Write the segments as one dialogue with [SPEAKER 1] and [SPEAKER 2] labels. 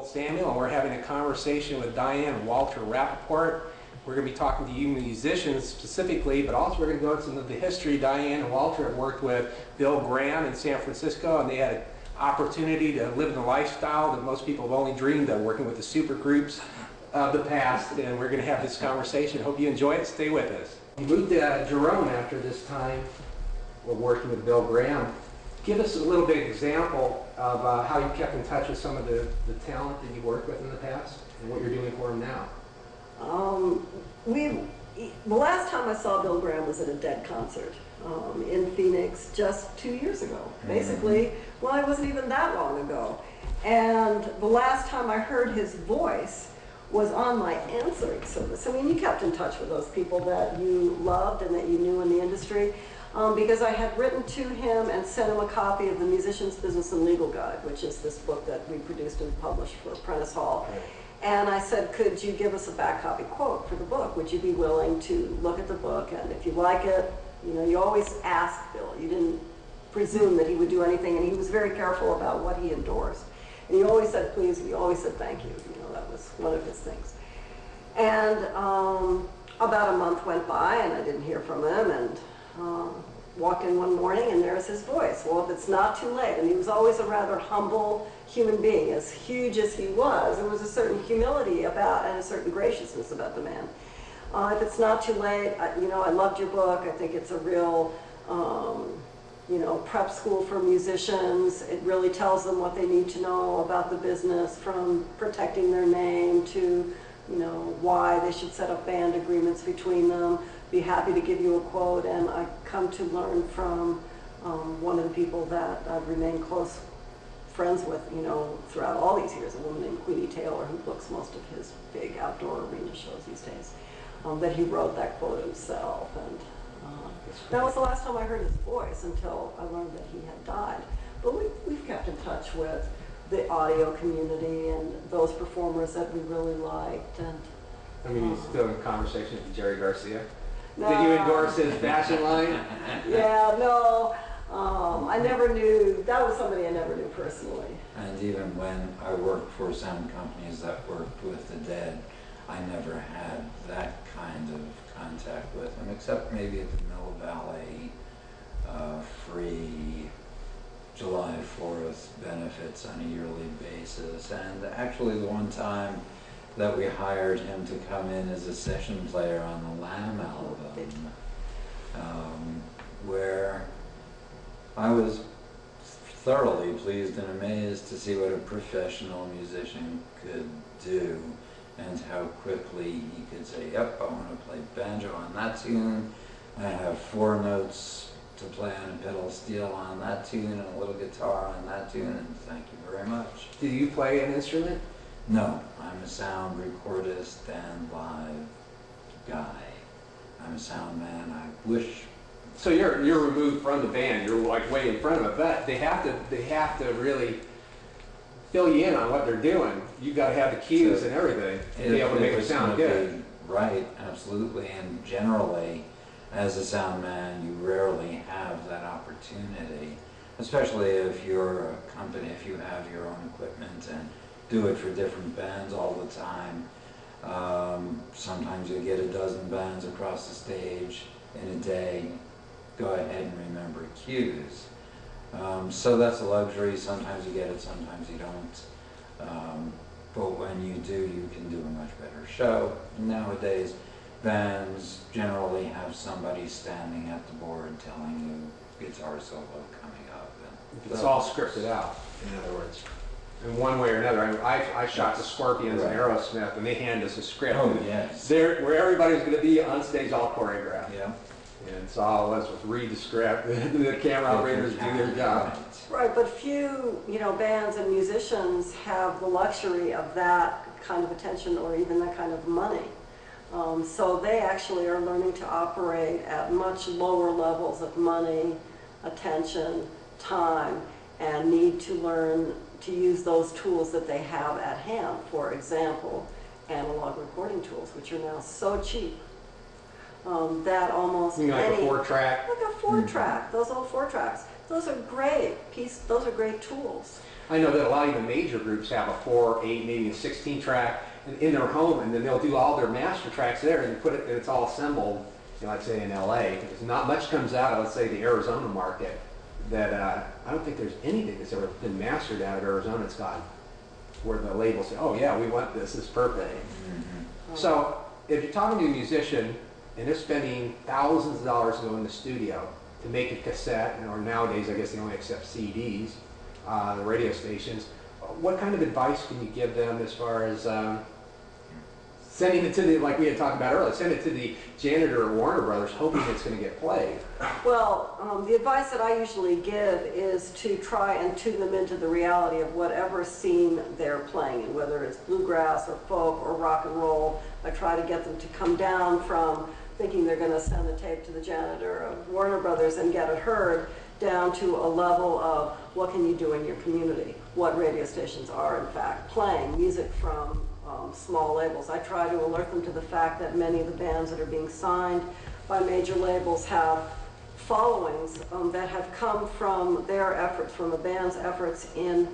[SPEAKER 1] Samuel, and we're having a conversation with Diane and Walter Rapaport. We're going to be talking to you musicians specifically, but also we're going to go into the history. Diane and Walter have worked with Bill Graham in San Francisco, and they had an opportunity to live the lifestyle that most people have only dreamed of, working with the super groups of the past, and we're going to have this conversation. Hope you enjoy it. Stay with us. You moved to Jerome after this time. We're working with Bill Graham. Give us a little bit example of how you kept in touch with some of the talent that you worked with in the past and what you're doing for them now.
[SPEAKER 2] The last time I saw Bill Graham was at a Dead concert in Phoenix just 2 years ago. Basically, well, it wasn't even that long ago. And the last time I heard his voice was on my answering service. I mean, you kept in touch with those people that you loved and that you knew in the industry. Because I had written to him and sent him a copy of the Musician's Business and Legal Guide, which is this book that we produced and published for Prentice Hall. Right. And I said, could you give us a back copy quote for the book? Would you be willing to look at the book? And if you like it, you know, you always ask Bill. You didn't presume that he would do anything, and he was very careful about what he endorsed. And he always said please, and he always said thank you. You know, that was one of his things. And about a month went by, and I didn't hear from him, and walked in one morning, and there's his voice. Well, if it's not too late, and he was always a rather humble human being, as huge as he was, there was a certain humility about and a certain graciousness about the man. If it's not too late, you know, I loved your book. I think it's a real, you know, prep school for musicians. It really tells them what they need to know about the business, from protecting their name to, you know, why they should set up band agreements between them. Be happy to give you a quote, and I come to learn from one of the people that I've remained close friends with, you know, throughout all these years, a woman named Queenie Taylor, who books most of his big outdoor arena shows these days, that he wrote that quote himself. And that was the last time I heard his voice until I learned that he had died. But we've kept in touch with the audio community and those performers that we really liked. And
[SPEAKER 1] I mean, he's still in conversation with Jerry Garcia.
[SPEAKER 2] No.
[SPEAKER 1] Did you endorse his fashion line?
[SPEAKER 2] Yeah, no. I never knew. That was somebody I never knew personally.
[SPEAKER 3] And even when I worked for sound companies that worked with the Dead, I never had that kind of contact with them, except maybe at the Mill Valley free July 4th benefits on a yearly basis. And actually the one time that we hired him to come in as a session player on the Lamb album, where I was thoroughly pleased and amazed to see what a professional musician could do and how quickly he could say, yep, I want to play banjo on that tune, I have 4 notes to play on a pedal steel on that tune and a little guitar on that tune, and thank you very much.
[SPEAKER 1] Do you play an instrument?
[SPEAKER 3] No, I'm a sound recordist and live guy. I'm a sound man. I wish.
[SPEAKER 1] So you're removed from the band. You're like way in front of it, but they have to really fill you in on what they're doing. You've got to have the cues and everything to be able to make it sound good.
[SPEAKER 3] Right, absolutely. And generally, as a sound man, you rarely have that opportunity, especially if you're a company, if you have your own equipment and do it for different bands all the time. Sometimes you get a dozen bands across the stage in a day. Go ahead and remember cues. So that's a luxury. Sometimes you get it, sometimes you don't. But when you do, you can do a much better show. Nowadays, bands generally have somebody standing at the board telling you guitar solo coming up. And
[SPEAKER 1] it's all scripted out, in other words. In one way or another. I shot the Scorpions and Aerosmith, and they hand us a script.
[SPEAKER 3] Oh, yes.
[SPEAKER 1] Where everybody's going to be on stage, all choreographed.
[SPEAKER 3] Yeah.
[SPEAKER 1] And it's all of us with read the script. The camera operators do their job.
[SPEAKER 2] Right, but few, you know, bands and musicians have the luxury of that kind of attention or even that kind of money. So they actually are learning to operate at much lower levels of money, attention, time, and need to learn to use those tools that they have at hand. For example, analog recording tools, which are now so cheap that almost
[SPEAKER 1] you mean like a 4-track?
[SPEAKER 2] Like a 4-track, those old 4-tracks. Those are great those are great tools.
[SPEAKER 1] I know that a lot of the major groups have a 4, 8, maybe a 16 track in their home, and then they'll do all their master tracks there and put it, and it's all assembled, you know, let's say in LA, because not much comes out of, let's say, the Arizona market that I don't think there's anything that's ever been mastered out of Arizona. It's got where the label say, oh yeah, we want this, it's perfect.
[SPEAKER 3] Mm-hmm.
[SPEAKER 1] So if you're talking to a musician and they're spending thousands of dollars to go in the studio to make a cassette, or nowadays I guess they only accept CDs, the radio stations, what kind of advice can you give them as far as sending it to the, like we had talked about earlier, send it to the janitor at Warner Brothers hoping it's going to get played?
[SPEAKER 2] Well, the advice that I usually give is to try and tune them into the reality of whatever scene they're playing in, whether it's bluegrass or folk or rock and roll. I try to get them to come down from thinking they're going to send the tape to the janitor of Warner Brothers and get it heard, down to a level of what can you do in your community, what radio stations are in fact playing music from small labels. I try to alert them to the fact that many of the bands that are being signed by major labels have followings that have come from their efforts, from a band's efforts in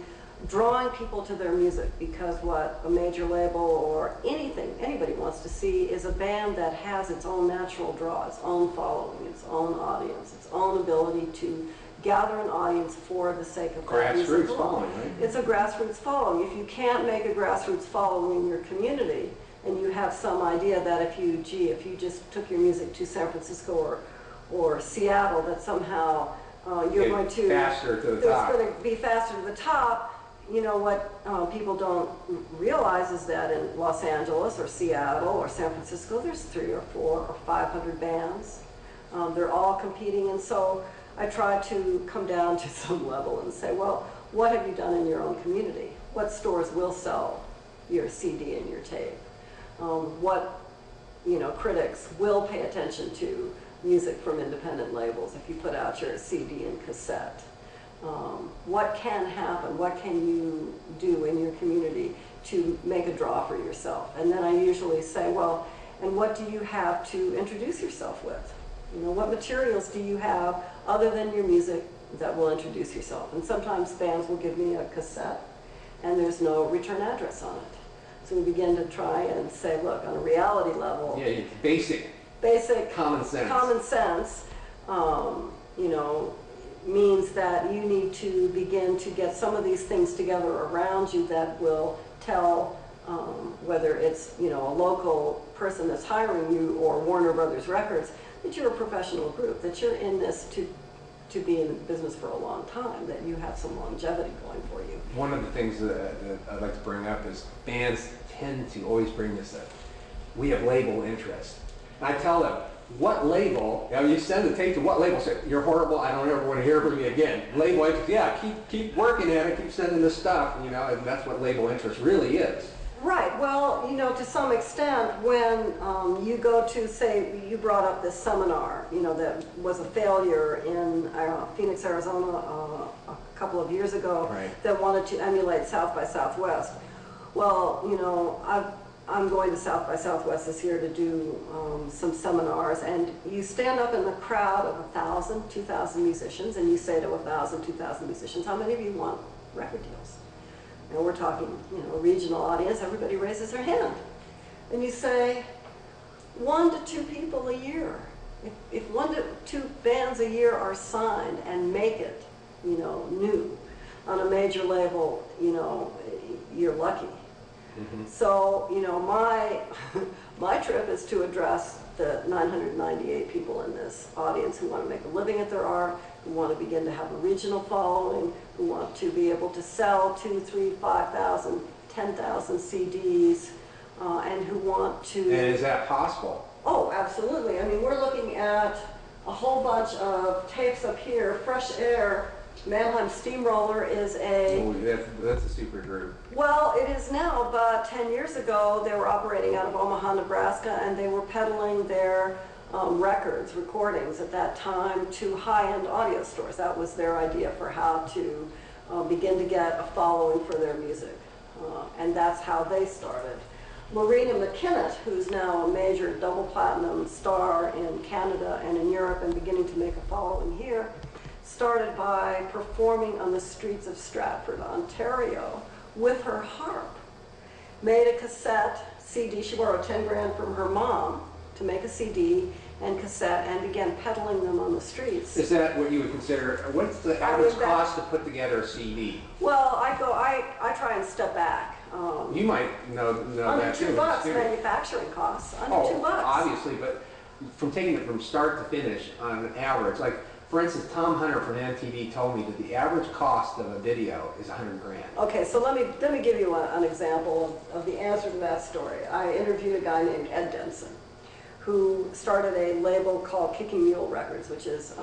[SPEAKER 2] drawing people to their music, because what a major label or anybody wants to see is a band that has its own natural draw, its own following, its own audience, its own ability to gather an audience for the sake of that music.
[SPEAKER 1] Grassroots following, right?
[SPEAKER 2] It's a grassroots following. If you can't make a grassroots following in your community, and you have some idea that if you just took your music to San Francisco or Seattle, that somehow you're going to
[SPEAKER 1] faster to the top.
[SPEAKER 2] It's going to be faster to the top. You know what people don't realize is that in Los Angeles or Seattle or San Francisco, there's 300 or 400 or 500 bands. They're all competing, and so I try to come down to some level and say, well, what have you done in your own community? What stores will sell your CD and your tape? What critics will pay attention to music from independent labels if you put out your CD and cassette? What can happen? What can you do in your community to make a draw for yourself? And then I usually say, well, and what do you have to introduce yourself with? What materials do you have other than your music that will introduce yourself? And sometimes bands will give me a cassette and there's no return address on it. So we begin to try and say, look, on a reality level,
[SPEAKER 1] Yeah, basic common sense.
[SPEAKER 2] Common sense, means that you need to begin to get some of these things together around you that will tell whether it's a local person that's hiring you or Warner Brothers Records, that you're a professional group, that you're in this to be in business for a long time, that you have some longevity going for you.
[SPEAKER 1] One of the things that I'd like to bring up is bands tend to always bring this up. We have label interest. And I tell them, what label, you send the tape to what label, say, you're horrible, I don't ever want to hear from you again. Label interest, yeah, keep working at it, keep sending this stuff, and that's what label interest really is.
[SPEAKER 2] Right. Well, to some extent, when you go to, say, you brought up this seminar, that was a failure in Phoenix, Arizona, a couple of years ago,
[SPEAKER 1] right,
[SPEAKER 2] that wanted to emulate South by Southwest. Well, I'm going to South by Southwest this year to do some seminars, and you stand up in the crowd of 1,000, 2,000 musicians, and you say to 1,000, 2,000 musicians, how many of you want record deals? And we're talking, a regional audience, everybody raises their hand. And you say, 1 to 2 people a year. If 1 to 2 bands a year are signed and make it, new on a major label, you're lucky.
[SPEAKER 1] Mm-hmm.
[SPEAKER 2] So, my trip is to address the 998 people in this audience who want to make a living at their art, who want to begin to have a regional following, who want to be able to sell 2, 3, 5,000, 10,000 CDs, and who want to...
[SPEAKER 1] And is that possible?
[SPEAKER 2] Oh, absolutely. I mean, we're looking at a whole bunch of tapes up here. Fresh Air, Mannheim Steamroller is a...
[SPEAKER 1] Oh, that's a super group.
[SPEAKER 2] Well, it is now, but 10 years ago, they were operating out of Omaha, Nebraska, and they were peddling their recordings at that time to high-end audio stores. That was their idea for how to begin to get a following for their music. And that's how they started. Marina McKinnon, who's now a major double platinum star in Canada and in Europe and beginning to make a following here, started by performing on the streets of Stratford, Ontario, with her harp. Made a cassette, CD, she borrowed 10 grand from her mom to make a CD and cassette, and began peddling them on the streets.
[SPEAKER 1] Is that what you would consider, what's the average cost to put together a CD?
[SPEAKER 2] Well, I try and step back.
[SPEAKER 1] You might know
[SPEAKER 2] Under
[SPEAKER 1] that too.
[SPEAKER 2] $2 manufacturing costs, under $2.
[SPEAKER 1] Obviously, but from taking it from start to finish on an average, like for instance, Tom Hunter from MTV told me that the average cost of a video is 100 grand.
[SPEAKER 2] Okay, so let me give you an example of the answer to that story. I interviewed a guy named Ed Denson, who started a label called Kicking Mule Records, which is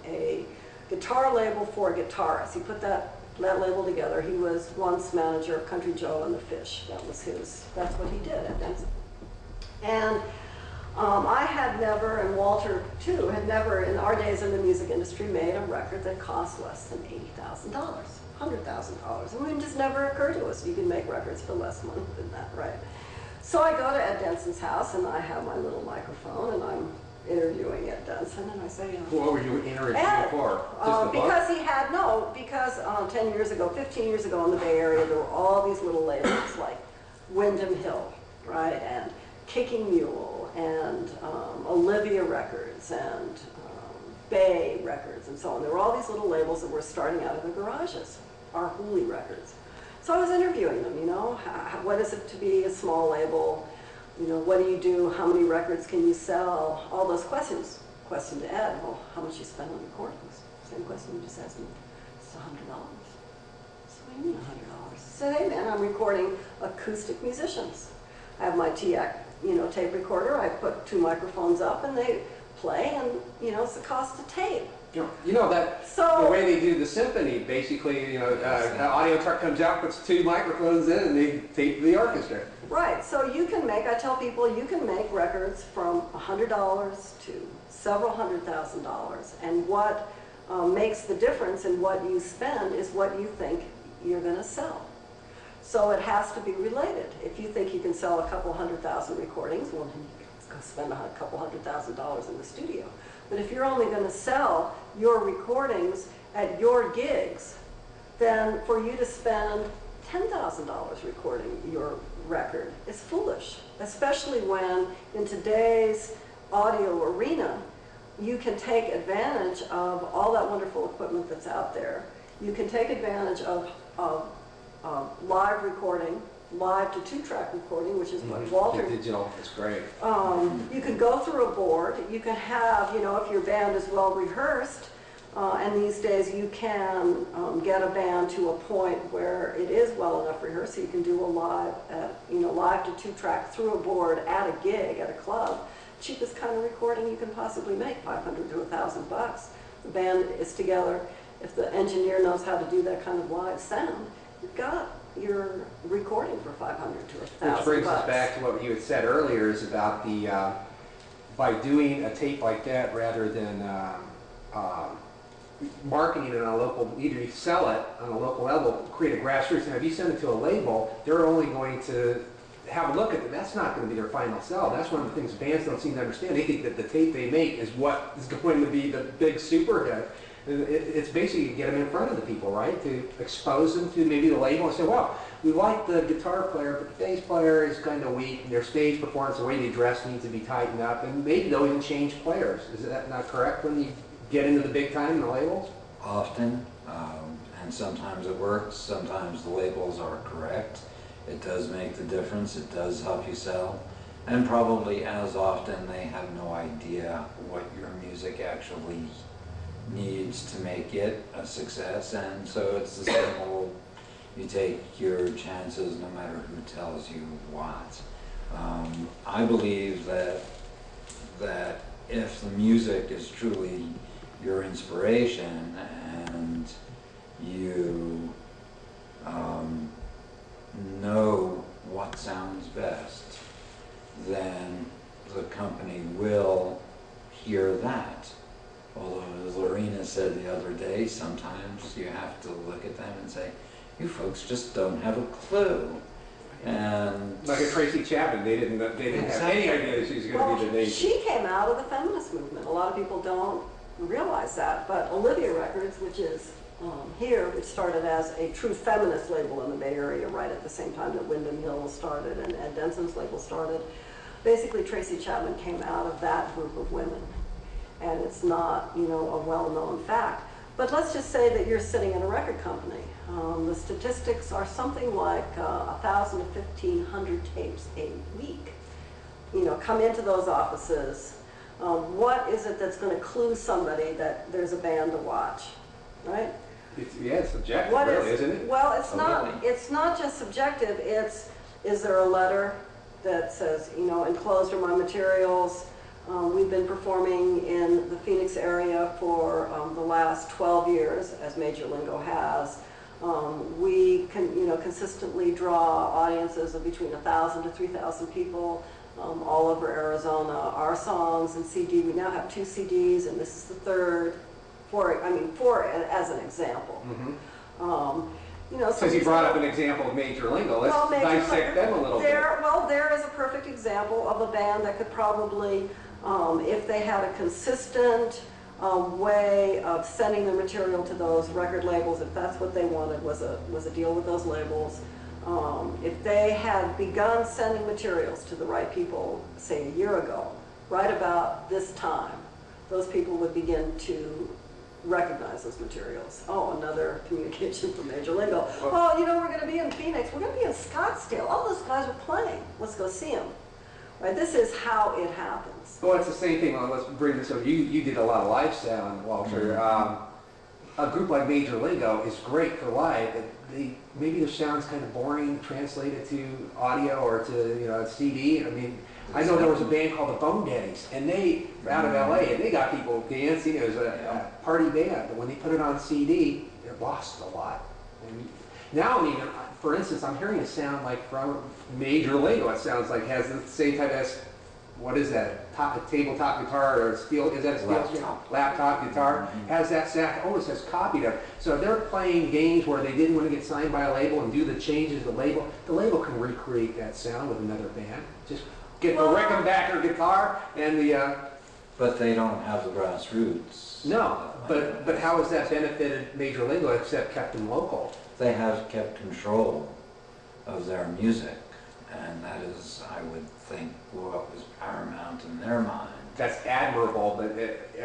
[SPEAKER 2] a guitar label for guitarists. He put that label together. He was once manager of Country Joe and the Fish. That's what he did at Denson. And I had never, and Walter too, had never in our days in the music industry made a record that cost less than $80,000, $100,000. I mean, it just never occurred to us you can make records for less money than that, right? So I go to Ed Denson's house, and I have my little microphone, and I'm interviewing Ed Denson, and I say,
[SPEAKER 1] what were you interviewing for?
[SPEAKER 2] Because he had, 10 years ago, 15 years ago in the Bay Area, there were all these little labels like Windham Hill, right, and Kicking Mule, and Olivia Records, and Bay Records, and so on. There were all these little labels that were starting out of the garages, our Hooley Records. So I was interviewing them, what is it to be a small label? What do you do? How many records can you sell? All those questions. Question to Ed, well, how much you spend on recordings? Same question you just asked me. It's $100. So what do you mean $100? I said, hey man, I'm recording acoustic musicians. I have my TAC, tape recorder. I put 2 microphones up and they play, and it's the cost of tape.
[SPEAKER 1] The way they do the symphony, basically, an audio truck comes out, puts 2 microphones in, and they tape the orchestra.
[SPEAKER 2] Right, so you can make, I tell people, you can make records from $100 to several $100,000, and what makes the difference in what you spend is what you think you're going to sell. So it has to be related. If you think you can sell a couple 100,000 recordings, well, then you can go spend a couple $100,000 in the studio. But if you're only going to sell your recordings at your gigs, then for you to spend $10,000 recording your record is foolish, especially when in today's audio arena, you can take advantage of all that wonderful equipment that's out there. You can take advantage of live recording, live to 2-track recording, which is what Walter...
[SPEAKER 1] Digital, it's great.
[SPEAKER 2] You can go through a board. You can have, if your band is well rehearsed, and these days you can get a band to a point where it is well enough rehearsed, so you can do a live, live to 2-track through a board at a gig, at a club. Cheapest kind of recording you can possibly make, $500 to $1,000. The band is together. If the engineer knows how to do that kind of live sound, you've got your recording for $500 to $1,000.
[SPEAKER 1] Which brings us back to what you had said earlier, is about the by doing a tape like that rather than marketing it on a local, either you sell it on a local level, create a grassroots, and if you send it to a label, they're only going to have a look at it. That's not going to be their final sell. That's one of the things bands don't seem to understand. They think that the tape they make is what is going to be the big super hit. It's basically to get them in front of the people, right? To expose them to maybe the label and say, well, we like the guitar player, but the bass player is kind of weak. Their stage performance, the way they dress needs to be tightened up, and maybe they'll even change players. Is that not correct when you get into the big time in the labels?
[SPEAKER 3] Often, and sometimes it works, sometimes the labels are correct. It does make the difference, it does help you sell, and probably as often they have no idea what your music actually needs to make it a success, and so it's the same whole, you take your chances no matter who tells you what. I believe that if the music is truly your inspiration and you know what sounds best, then the company will hear that. Although, as Lorena said the other day, sometimes you have to look at them and say, you folks just don't have a clue. And
[SPEAKER 1] like a Tracy Chapman, they didn't have any idea that she was going to be the nation.
[SPEAKER 2] She came out of the feminist movement. A lot of people don't realize that, but Olivia Records, which is here, which started as a true feminist label in the Bay Area right at the same time that Wyndham Hill started and Ed Denson's label started. Basically, Tracy Chapman came out of that group of women. And it's not, you know, a well-known fact. But let's just say that you're sitting in a record company. The statistics are something like 1,000 to 1,500 tapes a week. You know, come into those offices. What is it that's going to clue somebody that there's a band to watch, right?
[SPEAKER 1] It's subjective, really, isn't it?
[SPEAKER 2] Well, it's not. It's not just subjective. It's, is there a letter that says, you know, enclosed are my materials? We've been performing in the Phoenix area for the last 12 years, as Major Lingo has. We can, you know, consistently draw audiences of between 1,000 to 3,000 people all over Arizona. Our songs and CD, we now have 2 CDs, and this is the 3rd. Four as an example. You know,
[SPEAKER 1] Since you brought up an example of Major Lingo, let's dissect them a little bit.
[SPEAKER 2] Well, there is a perfect example of a band that could probably, if they had a consistent way of sending the material to those record labels, if that's what they wanted, was a deal with those labels. If they had begun sending materials to the right people, say a year ago, right about this time, those people would begin to recognize those materials. Oh, another communication from Major Lingo. Oh, you know, we're going to be in Phoenix. We're going to be in Scottsdale. All those guys are playing. Let's go see them. Right? This is how it happens.
[SPEAKER 1] Well, it's the same thing. Well, let's bring this up. You did a lot of live sound, Walter. A group like Major Lingo is great for live. Maybe the sound's kind of boring translated to audio or to, you know, a CD. I mean, I know there was a band called the Bone Daddies, and they were out of LA, and they got people dancing. It was a party band, but when they put it on CD, it lost a lot. And now, I mean, for instance, I'm hearing a sound like from Major Lingo. It sounds like has the same type as, what is that? A tabletop guitar or steel? Is that a steel laptop guitar? Has that sound? Almost has copied it. So they're playing games where they didn't want to get signed by a label and do the changes. The label can recreate that sound with another band. Just get the Rickenbacker guitar and the.
[SPEAKER 3] But they don't have the grassroots.
[SPEAKER 1] No, but how has that benefited Major Lingo except kept them local?
[SPEAKER 3] They have kept control of their music, and that is, I would think, what was paramount in their mind.
[SPEAKER 1] That's admirable, but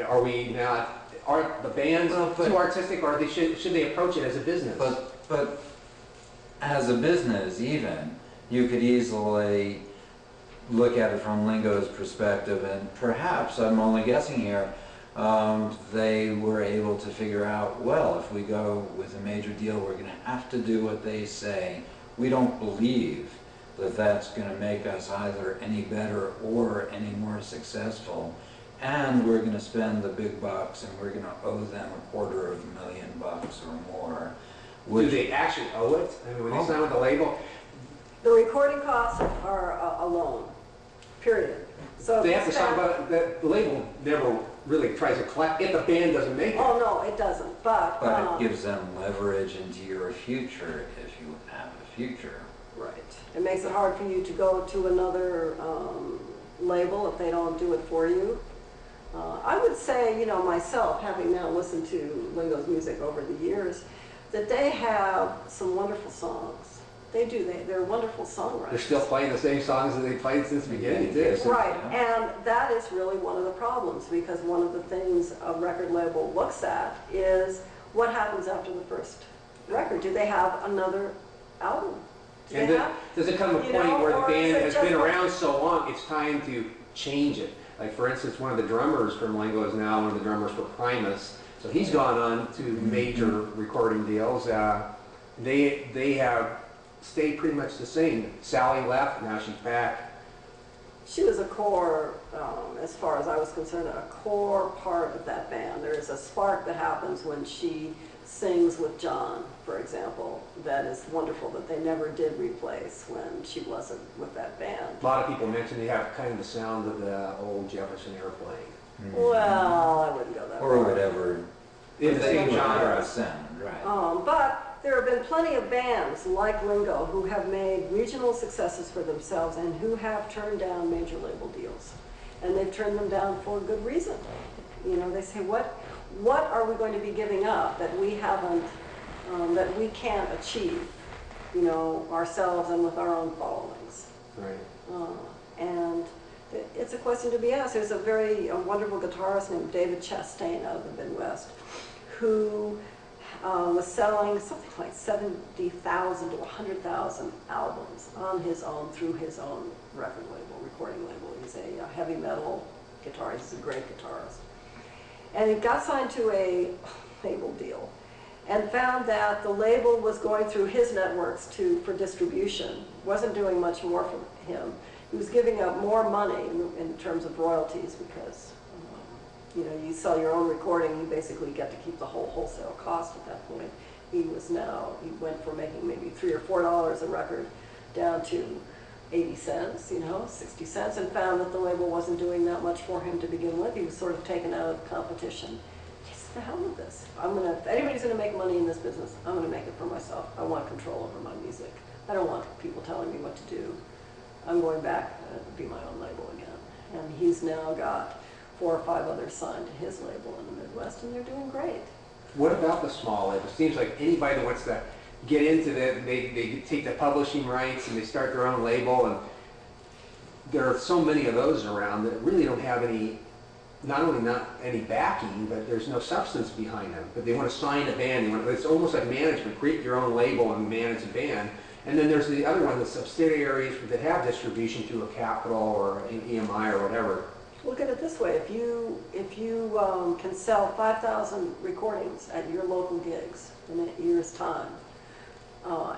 [SPEAKER 1] are we not? Aren't the bands too artistic, or should they approach it as a business?
[SPEAKER 3] But as a business, even you could easily look at it from Lingo's perspective, and perhaps, I'm only guessing here, they were able to figure out, well, if we go with a major deal, we're going to have to do what they say. We don't believe that that's going to make us either any better or any more successful, and we're going to spend the big bucks, and we're going to owe them $250,000 or more.
[SPEAKER 1] Do they actually owe it? I mean, when they sign with the label?
[SPEAKER 2] The recording costs are a loan, period. So
[SPEAKER 1] they have to sign, but the label never really tries to collect if the band doesn't make it.
[SPEAKER 2] Oh, no, it doesn't, but
[SPEAKER 3] it gives them leverage into your future if you have a future.
[SPEAKER 2] Right. It makes it hard for you to go to another label if they don't do it for you. I would say, you know, myself, having now listened to Lingo's music over the years, that they have some wonderful songs. They do. They're wonderful songwriters.
[SPEAKER 1] They're still playing the same songs that they played since the beginning, too.
[SPEAKER 2] Right, and that is really one of the problems, because one of the things a record label looks at is what happens after the first record. Do they have another album?
[SPEAKER 1] Does it come to a point where the band has been around so long, it's time to change it? Like, for instance, one of the drummers from Lingo is now one of the drummers for Primus. So he's gone on to major recording deals. They have stayed pretty much the same. Sally left, now she's back.
[SPEAKER 2] She was a core, as far as I was concerned, a core part of that band. There is a spark that happens when she sings with John, for example, that is wonderful, that they never did replace when she wasn't with that band.
[SPEAKER 1] A lot of people mention they have kind of the sound of the old Jefferson Airplane.
[SPEAKER 2] Well, I wouldn't go that far.
[SPEAKER 3] Or whatever.
[SPEAKER 1] In the same genre.
[SPEAKER 3] Sound, right.
[SPEAKER 2] But there have been plenty of bands like Lingo who have made regional successes for themselves and who have turned down major label deals. And they've turned them down for good reason. You know, they say, what are we going to be giving up that we haven't, that we can't achieve, you know, ourselves and with our own followings?
[SPEAKER 1] Right.
[SPEAKER 2] And it's a question to be asked. There's a wonderful guitarist named David Chastain out of the Midwest who was selling something like 70,000 to 100,000 albums on his own, through his own record label, recording label. He's a heavy metal guitarist. He's a great guitarist. And he got signed to a label deal and found that the label was going through his networks for distribution, wasn't doing much more for him. He was giving up more money in terms of royalties because, you know, you sell your own recording, you basically get to keep the whole wholesale cost at that point. He went from making maybe $3 or $4 a record down to 80 cents, you know, 60 cents, and found that the label wasn't doing that much for him to begin with. He was sort of taken out of the competition. He said, the hell with this. If anybody's gonna make money in this business, I'm gonna make it for myself. I want control over my music. I don't want people telling me what to do. I'm going back to be my own label again. And he's now got 4 or 5 others signed to his label in the Midwest, and they're doing great.
[SPEAKER 1] What about the small label? It seems like anybody that wants to get into that, they take the publishing rights and they start their own label, and there are so many of those around that really don't have any, not only not any backing, but there's no substance behind them. But they want to sign a band. It's almost like management. Create your own label and manage a band. And then there's the other one, the subsidiaries that have distribution through a Capital or an EMI or whatever.
[SPEAKER 2] Look at it this way: if you can sell 5,000 recordings at your local gigs in a year's time,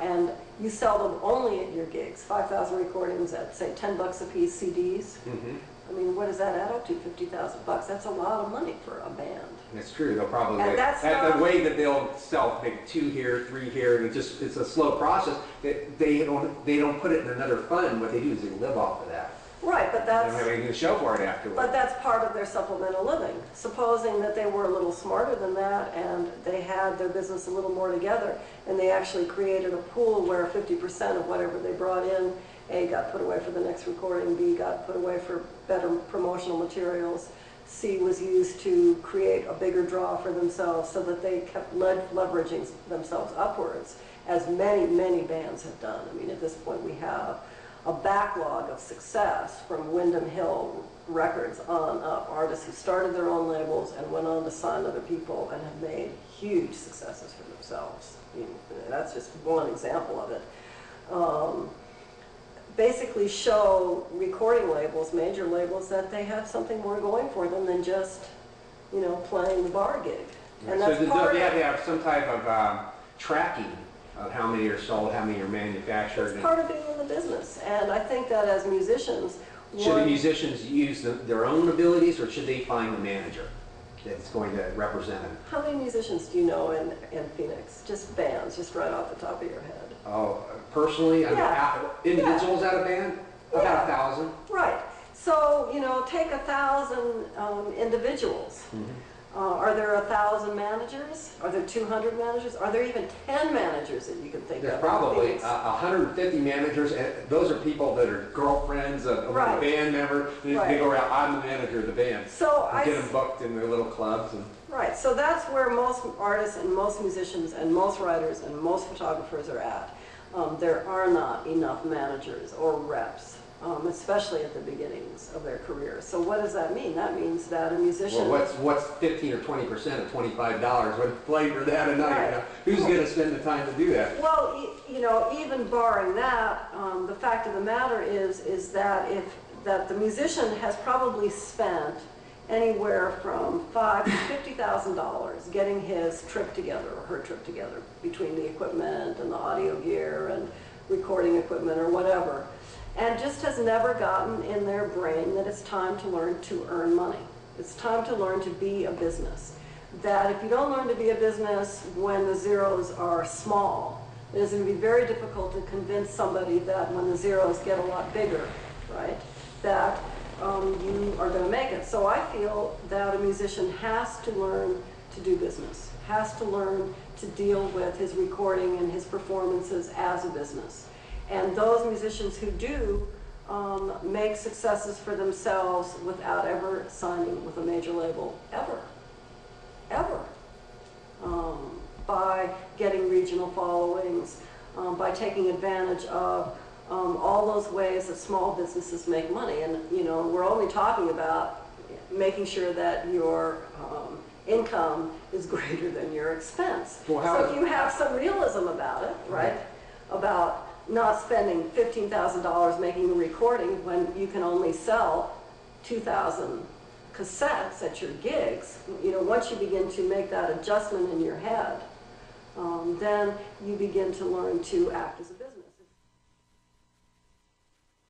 [SPEAKER 2] and you sell them only at your gigs, 5,000 recordings at say $10 a piece CDs.
[SPEAKER 1] Mm-hmm.
[SPEAKER 2] I mean, what does that add up to? 50,000 bucks. That's a lot of money for a band.
[SPEAKER 1] That's true. They'll probably,
[SPEAKER 2] And that's
[SPEAKER 1] at
[SPEAKER 2] not-
[SPEAKER 1] the way that they'll sell maybe 2 here, 3 here, and it's a slow process. They don't put it in another fund. What they do is they live off of that.
[SPEAKER 2] Right, but
[SPEAKER 1] They
[SPEAKER 2] that's
[SPEAKER 1] don't have anything to show for it afterwards.
[SPEAKER 2] But that's part of their supplemental living. Supposing that they were a little smarter than that and they had their business a little more together and they actually created a pool where 50% of whatever they brought in, A, got put away for the next recording, B, got put away for better promotional materials, C, was used to create a bigger draw for themselves so that they kept leveraging themselves upwards, as many, many bands have done. I mean, at this point we have a backlog of success from Windham Hill Records on up, artists who started their own labels and went on to sign other people and have made huge successes for themselves. I mean, that's just one example of it. Basically show recording labels, major labels, that they have something more going for them than just, you know, playing the bar gig. And that's
[SPEAKER 1] so
[SPEAKER 2] part
[SPEAKER 1] they
[SPEAKER 2] of
[SPEAKER 1] have to have some type of tracking of how many are sold, how many are manufactured.
[SPEAKER 2] It's part of being in the business. And I think that as musicians,
[SPEAKER 1] Should the musicians use their own abilities, or should they find a manager that's going to represent them?
[SPEAKER 2] how many musicians do you know in Phoenix? Just bands, just right off the top of your head.
[SPEAKER 1] Oh, personally, I mean,
[SPEAKER 2] Yeah.
[SPEAKER 1] individuals out of band, about 1,000.
[SPEAKER 2] Right. So, you know, take 1,000 individuals. Are there 1,000 managers? Are there 200 managers? Are there even 10 managers that you can think
[SPEAKER 1] There's
[SPEAKER 2] of?
[SPEAKER 1] probably
[SPEAKER 2] Phoenix?
[SPEAKER 1] 150 managers, and those are people that are girlfriends of
[SPEAKER 2] Right.
[SPEAKER 1] a band member. They
[SPEAKER 2] Right.
[SPEAKER 1] go around, I'm the manager of the band.
[SPEAKER 2] So
[SPEAKER 1] And get them booked in their little clubs. And
[SPEAKER 2] Right, so that's where most artists and most musicians and most writers and most photographers are at. There are not enough managers or reps, especially at the beginnings of their career. So what does that mean? That means that a musician...
[SPEAKER 1] well, what's 15 or 20% of $25? What play for that a night?
[SPEAKER 2] Right.
[SPEAKER 1] You know? Who's going to spend the time to do that?
[SPEAKER 2] Well, you know, even barring that, the fact of the matter is that the musician has probably spent anywhere from $5,000 to $50,000 getting his trip together or her trip together between the equipment and the audio gear and recording equipment or whatever, and just has never gotten in their brain that it's time to learn to earn money. It's time to learn to be a business. That if you don't learn to be a business when the zeros are small, it is going to be very difficult to convince somebody that when the zeros get a lot bigger, right, that you are going to make it. So I feel that a musician has to learn to do business, has to learn to deal with his recording and his performances as a business. And those musicians who do make successes for themselves without ever signing with a major label, ever. By getting regional followings, by taking advantage of all those ways that small businesses make money. And you know, we're only talking about making sure that your income is greater than your expense.
[SPEAKER 1] Well,
[SPEAKER 2] so if you have some realism about it, right, about not spending $15,000 making a recording when you can only sell 2,000 cassettes at your gigs, you know, once you begin to make that adjustment in your head, then you begin to learn to act as a business.